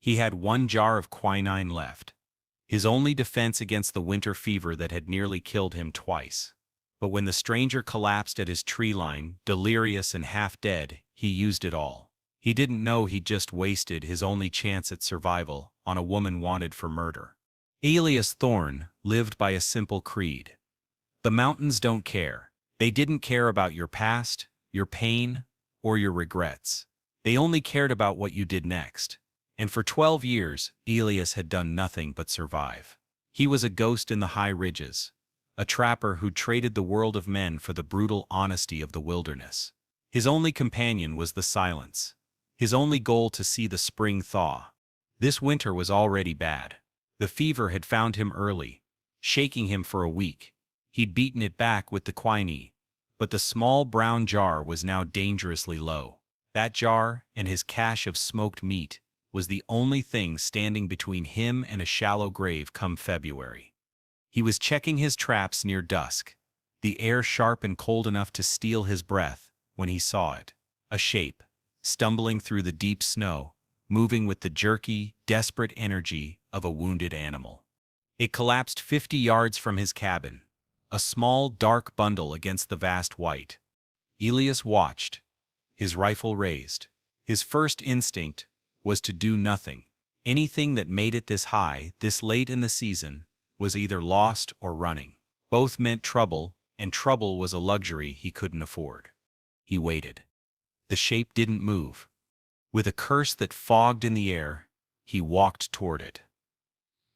He had 1 jar of quinine left, his only defense against the winter fever that had nearly killed him twice. But when the stranger collapsed at his tree line, delirious and half dead, he used it all. He didn't know he'd just wasted his only chance at survival on a woman wanted for murder. Elias Thorne lived by a simple creed. The mountains don't care. They didn't care about your past, your pain, or your regrets. They only cared about what you did next. And for 12 years, Elias had done nothing but survive. He was a ghost in the high ridges, a trapper who traded the world of men for the brutal honesty of the wilderness. His only companion was the silence, his only goal to see the spring thaw. This winter was already bad. The fever had found him early, shaking him for a week. He'd beaten it back with the quinine, but the small brown jar was now dangerously low. That jar and his cache of smoked meat was the only thing standing between him and a shallow grave come February. He was checking his traps near dusk, the air sharp and cold enough to steal his breath, when he saw it. A shape, stumbling through the deep snow, moving with the jerky, desperate energy of a wounded animal. It collapsed 50 yards from his cabin, a small, dark bundle against the vast white. Elias watched, his rifle raised. His first instinct was to do nothing. Anything that made it this high, this late in the season, was either lost or running. Both meant trouble, and trouble was a luxury he couldn't afford. He waited. The shape didn't move. With a curse that fogged in the air, he walked toward it.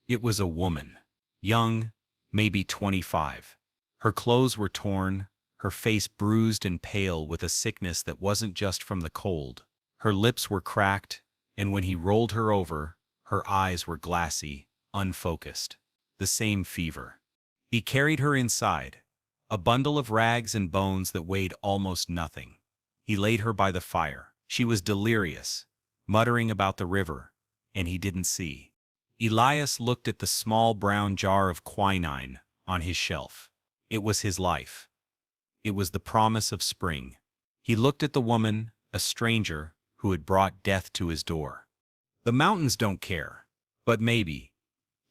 It was a woman, young, maybe 25. Her clothes were torn, her face bruised and pale with a sickness that wasn't just from the cold. Her lips were cracked, and when he rolled her over, her eyes were glassy, unfocused. The same fever. He carried her inside, a bundle of rags and bones that weighed almost nothing. He laid her by the fire. She was delirious, muttering about the river, and he didn't see. Elias looked at the small brown jar of quinine on his shelf. It was his life. It was the promise of spring. He looked at the woman, a stranger, who had brought death to his door. The mountains don't care. But maybe,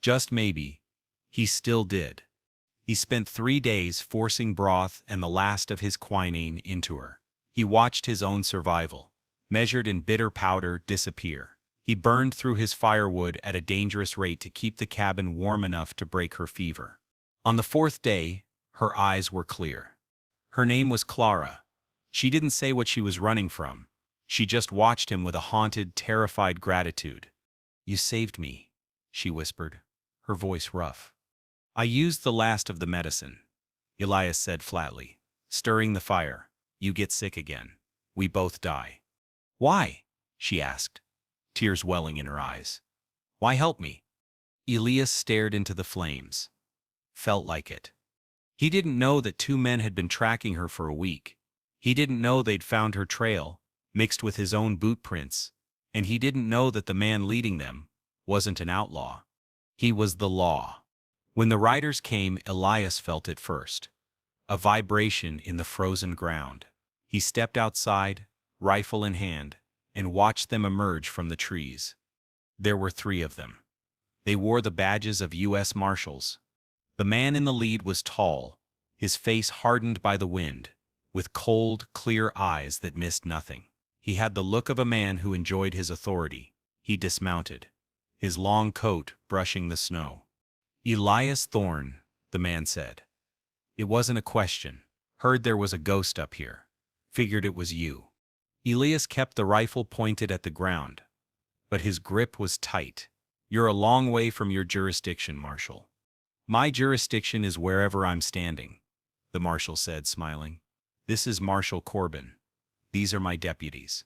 just maybe, he still did. He spent 3 days forcing broth and the last of his quinine into her. He watched his own survival, measured in bitter powder, disappear. He burned through his firewood at a dangerous rate to keep the cabin warm enough to break her fever. On the 4th day, her eyes were clear. Her name was Clara. She didn't say what she was running from. She just watched him with a haunted, terrified gratitude. "You saved me," she whispered, her voice rough. "I used the last of the medicine," Elias said flatly, stirring the fire. "You get sick again. We both die." "Why?" she asked, tears welling in her eyes. "Why help me?" Elias stared into the flames. Felt like it. He didn't know that 2 men had been tracking her for a week. He didn't know they'd found her trail, mixed with his own boot prints, and he didn't know that the man leading them wasn't an outlaw. He was the law. When the riders came, Elias felt it first. A vibration in the frozen ground. He stepped outside, rifle in hand, and watched them emerge from the trees. There were 3 of them. They wore the badges of U.S. Marshals. The man in the lead was tall, his face hardened by the wind, with cold, clear eyes that missed nothing. He had the look of a man who enjoyed his authority. He dismounted, his long coat brushing the snow. "Elias Thorne," the man said. "It wasn't a question. Heard there was a ghost up here. Figured it was you." Elias kept the rifle pointed at the ground, but his grip was tight. "You're a long way from your jurisdiction, Marshal." "My jurisdiction is wherever I'm standing," the marshal said, smiling. "This is Marshal Corbin. These are my deputies."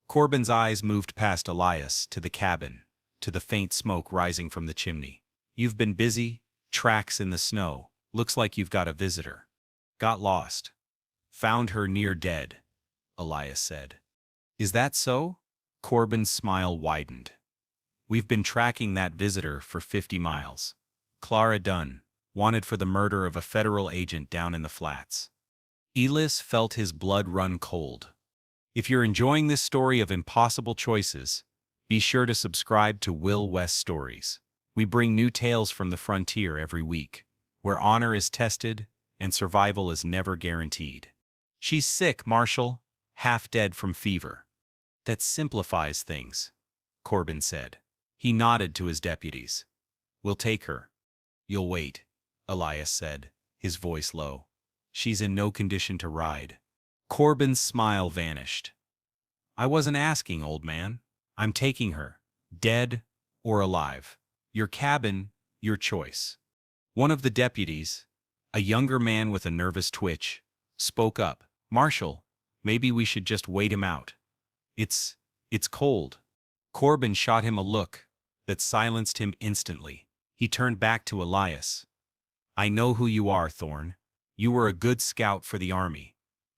Corbin's eyes moved past Elias to the cabin, to the faint smoke rising from the chimney. "You've been busy, tracks in the snow. Looks like you've got a visitor." "Got lost. Found her near dead," Elias said. "Is that so?" Corbin's smile widened. "We've been tracking that visitor for 50 miles. Clara Dunn, wanted for the murder of a federal agent down in the flats." Elias felt his blood run cold. If you're enjoying this story of impossible choices, Be sure to subscribe to Will West Stories. We bring new tales from the frontier every week, where honor is tested and survival is never guaranteed. She's sick, Marshal, half dead from fever. That simplifies things, Corbin said. He nodded to his deputies. We'll take her. You'll wait, Elias said, his voice low. She's in no condition to ride. Corbin's smile vanished. I wasn't asking, old man. I'm taking her, dead or alive. Your cabin, your choice. One of the deputies, a younger man with a nervous twitch, spoke up. Marshal, maybe we should just wait him out. It's cold. Corbin shot him a look that silenced him instantly. He turned back to Elias. I know who you are, Thorn. You were a good scout for the army.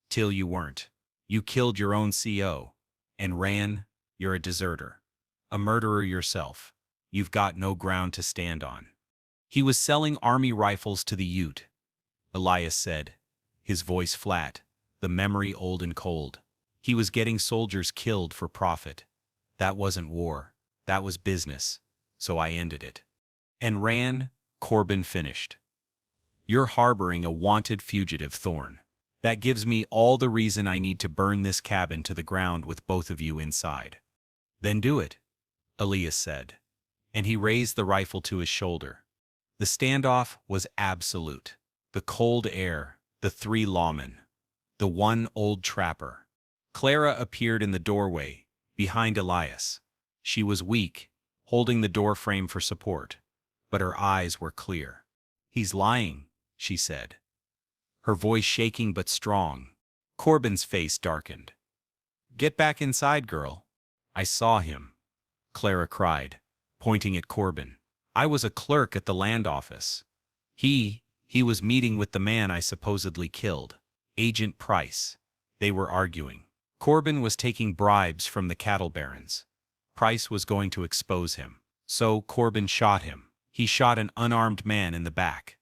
Till you weren't. You killed your own CO. And ran. You're a deserter. A murderer yourself. You've got no ground to stand on. He was selling army rifles to the Ute, Elias said, his voice flat, the memory old and cold. He was getting soldiers killed for profit. That wasn't war. That was business. So I ended it. And ran, Corbin finished. You're harboring a wanted fugitive, Thorn. That gives me all the reason I need to burn this cabin to the ground with both of you inside. Then do it, Elias said, and he raised the rifle to his shoulder. The standoff was absolute. The cold air, the three lawmen, the one old trapper. Clara appeared in the doorway, behind Elias. She was weak, holding the door frame for support, but her eyes were clear. He's lying, she said, her voice shaking but strong. Corbin's face darkened. Get back inside, girl. I saw him, Clara cried, pointing at Corbin. I was a clerk at the land office. He was meeting with the man I supposedly killed, Agent Price. They were arguing. Corbin was taking bribes from the cattle barons. Price was going to expose him. So Corbin shot him. He shot an unarmed man in the back.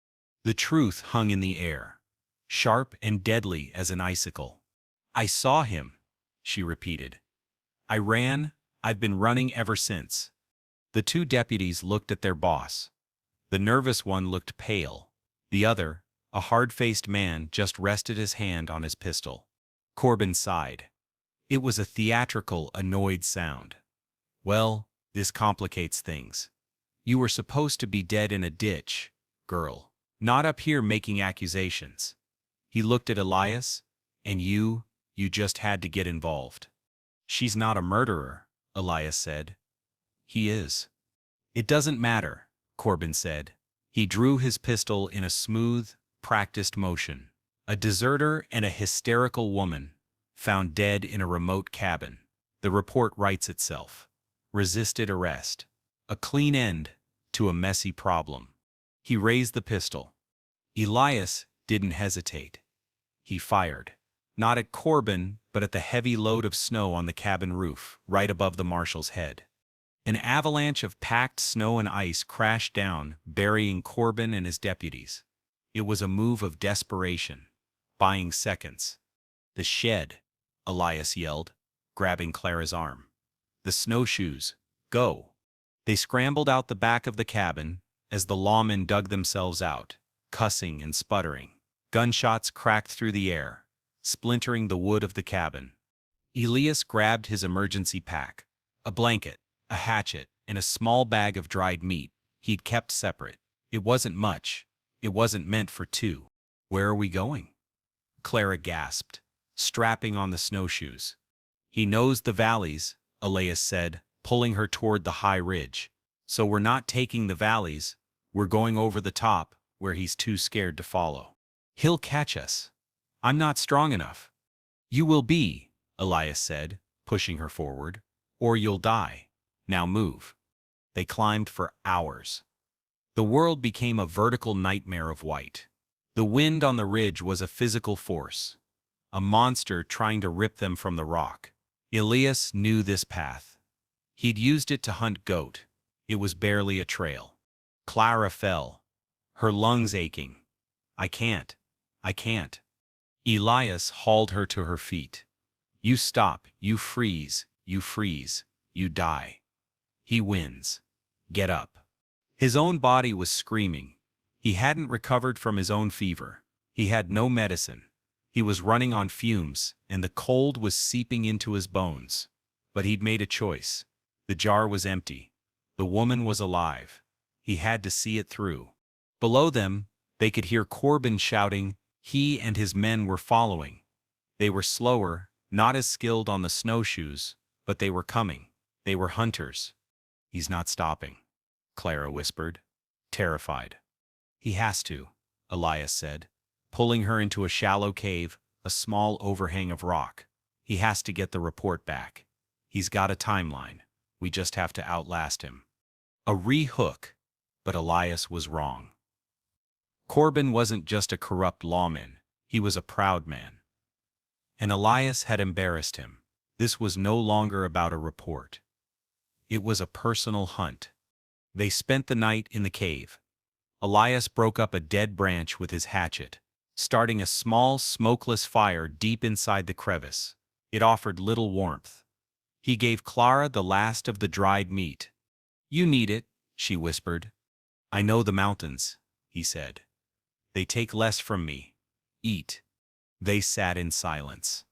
The truth hung in the air, sharp and deadly as an icicle. I saw him, she repeated. I ran. I've been running ever since. The two deputies looked at their boss. The nervous one looked pale. The other, a hard-faced man, just rested his hand on his pistol. Corbin sighed. It was a theatrical, annoyed sound. Well, this complicates things. You were supposed to be dead in a ditch, girl. Not up here making accusations. He looked at Elias. And you just had to get involved. She's not a murderer, Elias said. He is. It doesn't matter, Corbin said. He drew his pistol in a smooth, practiced motion. A deserter and a hysterical woman, found dead in a remote cabin. The report writes itself. Resisted arrest. A clean end to a messy problem. He raised the pistol. Elias didn't hesitate. He fired. Not at Corbin, but at the heavy load of snow on the cabin roof, right above the marshal's head. An avalanche of packed snow and ice crashed down, burying Corbin and his deputies. It was a move of desperation, buying seconds. The shed, Elias yelled, grabbing Clara's arm. The snowshoes, go. They scrambled out the back of the cabin as the lawmen dug themselves out, cussing and sputtering. Gunshots cracked through the air, splintering the wood of the cabin. Elias grabbed his emergency pack, a blanket, a hatchet, and a small bag of dried meat he'd kept separate. It wasn't much. It wasn't meant for two. Where are we going? Clara gasped, strapping on the snowshoes. He knows the valleys, Elias said, pulling her toward the high ridge. So we're not taking the valleys, we're going over the top, where he's too scared to follow. He'll catch us. I'm not strong enough. You will be, Elias said, pushing her forward, or you'll die. Now move. They climbed for hours. The world became a vertical nightmare of white. The wind on the ridge was a physical force, a monster trying to rip them from the rock. Elias knew this path. He'd used it to hunt goat. It was barely a trail. Clara fell, her lungs aching. I can't. Elias hauled her to her feet. You stop, you freeze, you die. He wins. Get up. His own body was screaming. He hadn't recovered from his own fever. He had no medicine. He was running on fumes, and the cold was seeping into his bones. But he'd made a choice. The jar was empty. The woman was alive. He had to see it through. Below them, they could hear Corbin shouting. He and his men were following. They were slower, not as skilled on the snowshoes, but they were coming. They were hunters. He's not stopping, Clara whispered, terrified. He has to, Elias said, pulling her into a shallow cave, a small overhang of rock. He has to get the report back. He's got a timeline. We just have to outlast him. A re-hook, but Elias was wrong. Corbin wasn't just a corrupt lawman, he was a proud man. And Elias had embarrassed him. This was no longer about a report. It was a personal hunt. They spent the night in the cave. Elias broke up a dead branch with his hatchet, starting a small, smokeless fire deep inside the crevice. It offered little warmth. He gave Clara the last of the dried meat. "You need it," she whispered. "I know the mountains," he said. "They take less from me. Eat." They sat in silence.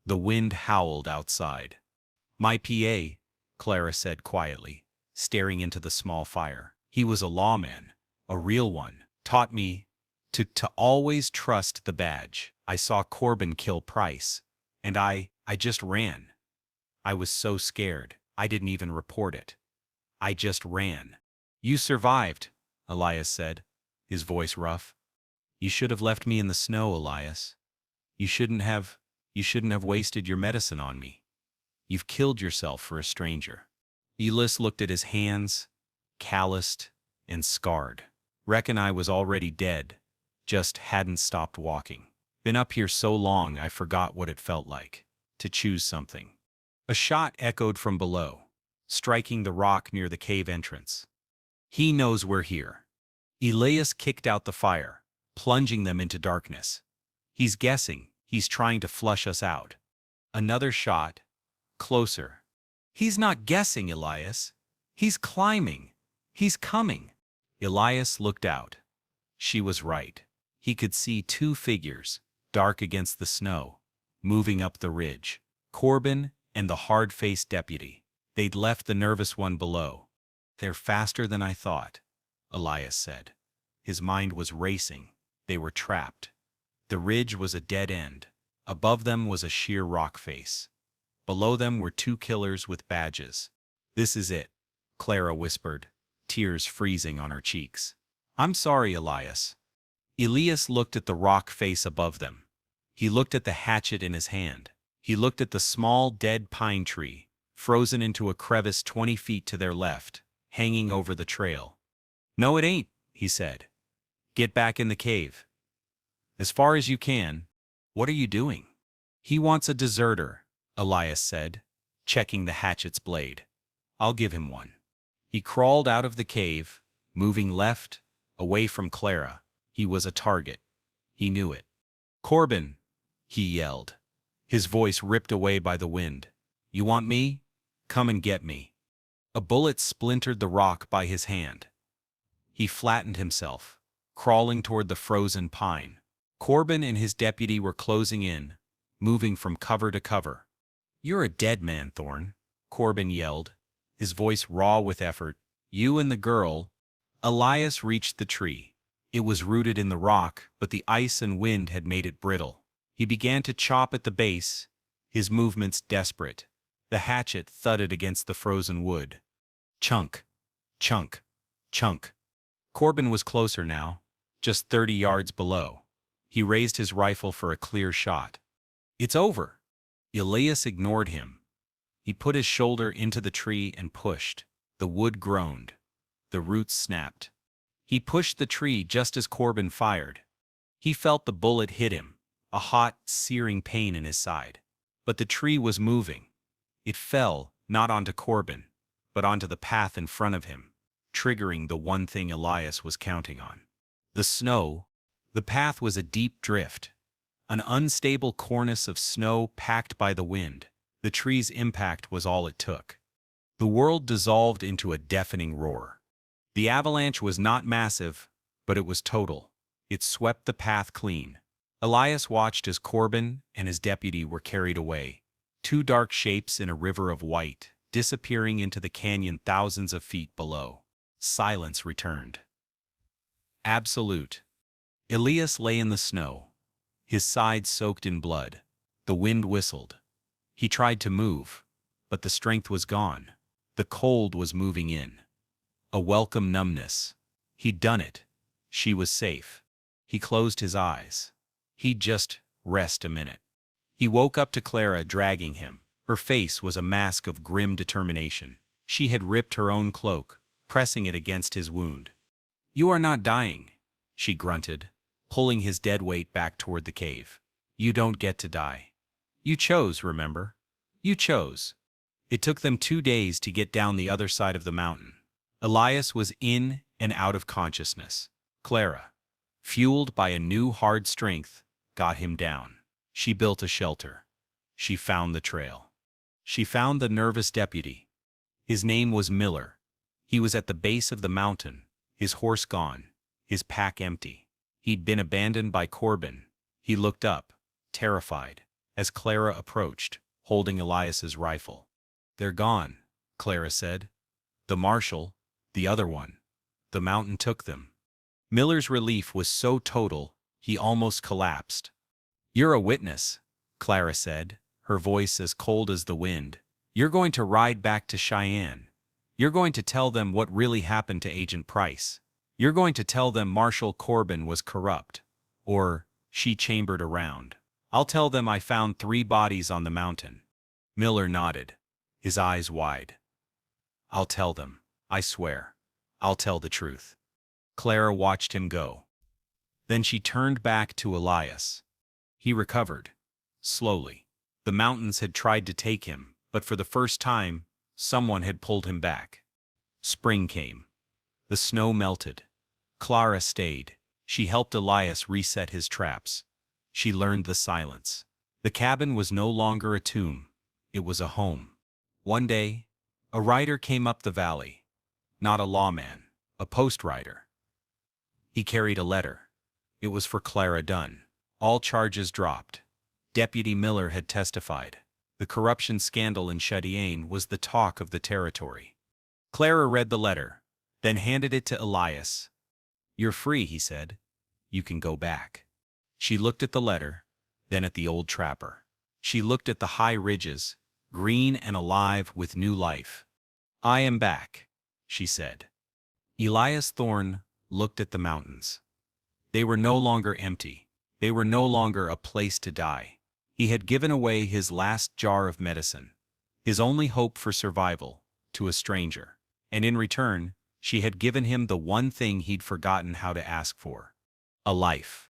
The wind howled outside. "My PA," Clara said quietly, staring into the small fire. "He was a lawman, a real one. Taught me to always trust the badge. I saw Corbin kill Price, and I just ran. I was so scared, I didn't even report it. I just ran." "You survived," Elias said, his voice rough. "You should have left me in the snow, Elias. You shouldn't have wasted your medicine on me. You've killed yourself for a stranger." Elias looked at his hands, calloused and scarred. "Reckon I was already dead, just hadn't stopped walking. Been up here so long I forgot what it felt like to choose something." A shot echoed from below, striking the rock near the cave entrance. "He knows we're here." Elias kicked out the fire, plunging them into darkness. "He's guessing, he's trying to flush us out." Another shot, closer. "He's not guessing, Elias. He's climbing. He's coming." Elias looked out. She was right. He could see two figures, dark against the snow, moving up the ridge. Corbin and the hard-faced deputy. They'd left the nervous one below. "They're faster than I thought," Elias said. His mind was racing. They were trapped. The ridge was a dead end. Above them was a sheer rock face. Below them were two killers with badges. "This is it," Clara whispered, tears freezing on her cheeks. "I'm sorry, Elias." Elias looked at the rock face above them. He looked at the hatchet in his hand. He looked at the small, dead pine tree, frozen into a crevice 20 feet to their left, hanging over the trail. "No, it ain't," he said. "Get back in the cave. As far as you can." "What are you doing?" "He wants a deserter," Elias said, checking the hatchet's blade. "I'll give him one." He crawled out of the cave, moving left, away from Clara. He was a target. He knew it. "Corbin," he yelled, his voice ripped away by the wind. "You want me? Come and get me." A bullet splintered the rock by his hand. He flattened himself, crawling toward the frozen pine. Corbin and his deputy were closing in, moving from cover to cover. "You're a dead man, Thorne," Corbin yelled, his voice raw with effort. "You and the girl." Elias reached the tree. It was rooted in the rock, but the ice and wind had made it brittle. He began to chop at the base, his movements desperate. The hatchet thudded against the frozen wood. Chunk, chunk, chunk. Corbin was closer now, just 30 yards below. He raised his rifle for a clear shot. "It's over." Elias ignored him. He put his shoulder into the tree and pushed. The wood groaned. The roots snapped. He pushed the tree just as Corbin fired. He felt the bullet hit him, a hot, searing pain in his side. But the tree was moving. It fell, not onto Corbin, but onto the path in front of him, triggering the one thing Elias was counting on. The snow. The path was a deep drift, an unstable cornice of snow packed by the wind. The tree's impact was all it took. The world dissolved into a deafening roar. The avalanche was not massive, but it was total. It swept the path clean. Elias watched as Corbin and his deputy were carried away, two dark shapes in a river of white, disappearing into the canyon thousands of feet below. Silence returned. Absolute. Elias lay in the snow, his sides soaked in blood. The wind whistled. He tried to move, but the strength was gone. The cold was moving in. A welcome numbness. He'd done it. She was safe. He closed his eyes. He'd just rest a minute. He woke up to Clara dragging him. Her face was a mask of grim determination. She had ripped her own cloak, pressing it against his wound. "You are not dying," she grunted, pulling his dead weight back toward the cave. "You don't get to die. You chose, remember? You chose." It took them 2 days to get down the other side of the mountain. Elias was in and out of consciousness. Clara, fueled by a new hard strength, got him down. She built a shelter. She found the trail. She found the nervous deputy. His name was Miller. He was at the base of the mountain, his horse gone, his pack empty. He'd been abandoned by Corbin. He looked up, terrified, as Clara approached, holding Elias's rifle. "They're gone," Clara said. "The Marshal, the other one. The mountain took them." Miller's relief was so total, he almost collapsed. "You're a witness," Clara said, her voice as cold as the wind. "You're going to ride back to Cheyenne. You're going to tell them what really happened to Agent Price. You're going to tell them Marshal Corbin was corrupt." Or, she chambered around. "I'll tell them I found 3 bodies on the mountain." Miller nodded, his eyes wide. "I'll tell them, I swear. I'll tell the truth." Clara watched him go. Then she turned back to Elias. He recovered. Slowly. The mountains had tried to take him, but for the first time, someone had pulled him back. Spring came. The snow melted. Clara stayed. She helped Elias reset his traps. She learned the silence. The cabin was no longer a tomb. It was a home. One day, a rider came up the valley. Not a lawman, a post rider. He carried a letter. It was for Clara Dunn. All charges dropped. Deputy Miller had testified. The corruption scandal in Cheyenne was the talk of the territory. Clara read the letter, then handed it to Elias. "You're free," he said. "You can go back." She looked at the letter, then at the old trapper. She looked at the high ridges, green and alive with new life. "I am back," she said. Elias Thorne looked at the mountains. They were no longer empty. They were no longer a place to die. He had given away his last jar of medicine, his only hope for survival, to a stranger. And in return, she had given him the one thing he'd forgotten how to ask for: a life.